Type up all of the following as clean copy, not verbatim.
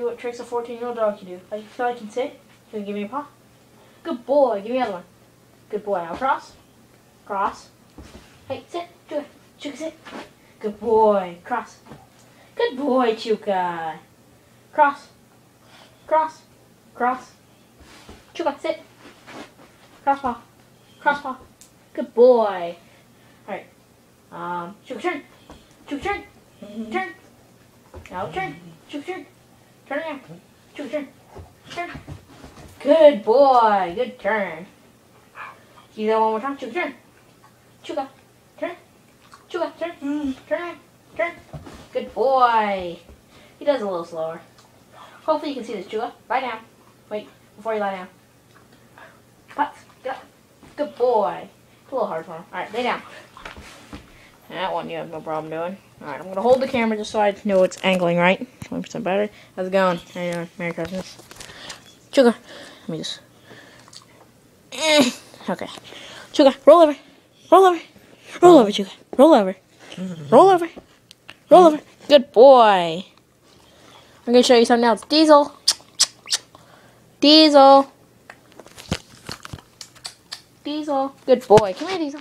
what tricks a 14-year-old dog can do. I feel I can sit. Can you give me a paw? Good boy. Give me the other one. Good boy. Now cross. Cross. Hey, sit. Chuka. Chuka, sit. Good boy. Cross. Good boy, Chuka. Cross. Cross. Cross. Chuka, sit. Cross paw. Cross paw. Good boy. Alright. Chuka, turn. Chuka, turn. Turn. Now turn. Chuka, turn. Turn around. Chuka, turn. Turn. Good boy. Good turn. Do that one more time. Chuka, turn. Chuka, turn. Chuka, turn. Turn around. Turn. Good boy. He does a little slower. Hopefully you can see this. Chuka, lie down. Wait, before you lie down. Putz, get up. Good boy. It's a little hard for him. Alright, lay down. That one you have no problem doing. Alright, I'm going to hold the camera just so I know it's angling right. 20% battery. How's it going? How you doing? Merry Christmas. Chuka. Let me just... Okay. Chuka, roll over. Roll over. Roll over, Chuka. Roll over. Roll over. Roll over. Good boy. I'm going to show you something else. Diesel. Diesel. Diesel. Good boy. Come here, Diesel.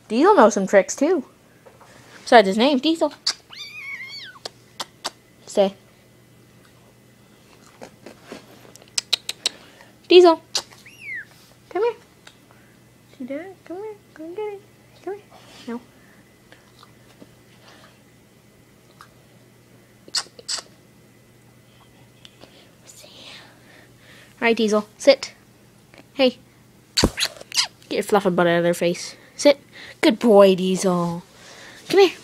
Diesel knows some tricks, too. Besides his name, Diesel. Stay. Diesel. Come here. See that? Come here. Come get it. Come here. No. Alright, Diesel. Sit. Hey. Get your fluffy butt out of their face. Sit. Good boy, Diesel. Come here.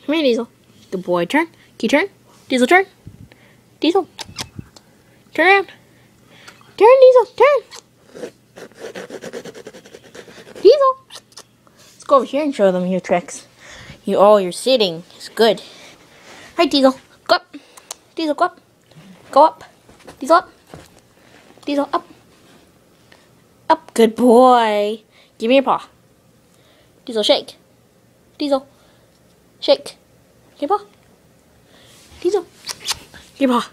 Come here, Diesel. Good boy. Turn. Can you turn? Diesel, turn. Diesel. Turn around. Turn, Diesel. Turn. Diesel. Let's go over here and show them your tricks. You're sitting. It's good. Alright, Diesel. Go up. Diesel, go up. Go up. Diesel up. Diesel up. Up. Good boy. Give me your paw. Diesel, shake. Diesel. Shake. Give your paw. Diesel. Give your paw.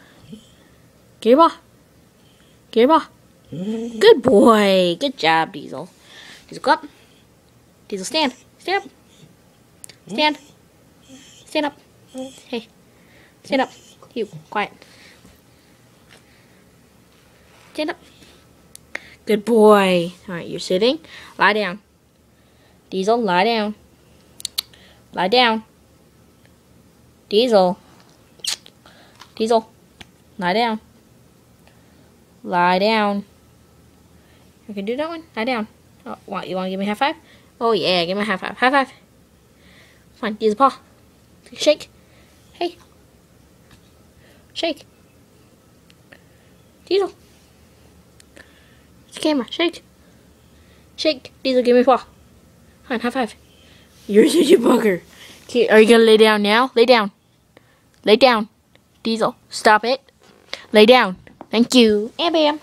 Give your paw. Give your paw. Good boy. Good job, Diesel. Diesel, go up. Diesel, stand. Stand up. Stand. Stand up. Hey. Stand up. You. Quiet. Stand up. Good boy. Alright, you're sitting. Lie down. Diesel, lie down. Lie down. Diesel. Diesel. Lie down. Lie down. You can do that one? Lie down. Oh, what, you want to give me a high five? Oh yeah, give me a high five. High five. Come on, Diesel paw. Shake. Hey. Shake. Diesel. It's the camera. Shake. Shake. Diesel, give me a paw. Come on, high five. You're such a bugger. Okay, are you going to lay down now? Lay down. Lay down. Diesel, stop it. Lay down. Thank you. And bam.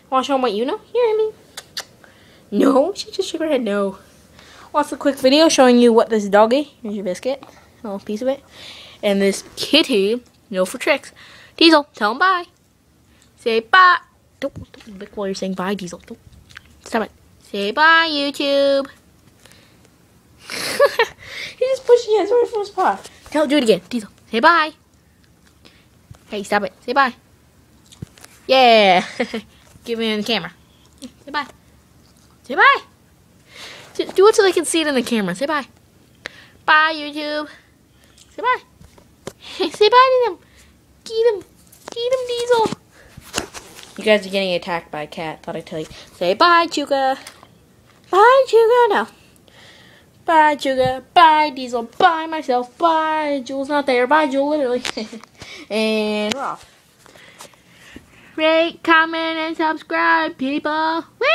Want to show them what you know? Here, Amy. No, she just shook her head no. Watch a quick video showing you what this doggy, here's your biscuit, a little piece of it, and this kitty know for tricks. Diesel, tell him bye. Say bye. Don't lick while you're saying bye, Diesel. Don't. Stop it. Say bye, YouTube. He's just pushing his right from his paw. Do it again. Diesel, say bye. Hey, stop it. Say bye. Yeah. Give me in the camera. Say bye. Say bye. Do it so they can see it in the camera. Say bye. Bye, YouTube. Say bye. Say bye to them. Get him. Get him, Diesel. You guys are getting attacked by a cat. Thought I'd tell you. Say bye, Chuka. Bye, Chuka. No. Bye, Chuka. Bye, Diesel. Bye, myself. Bye. Jewel's not there. Bye, Jewel, literally. And we're off. Rate, comment, and subscribe, people. Woo!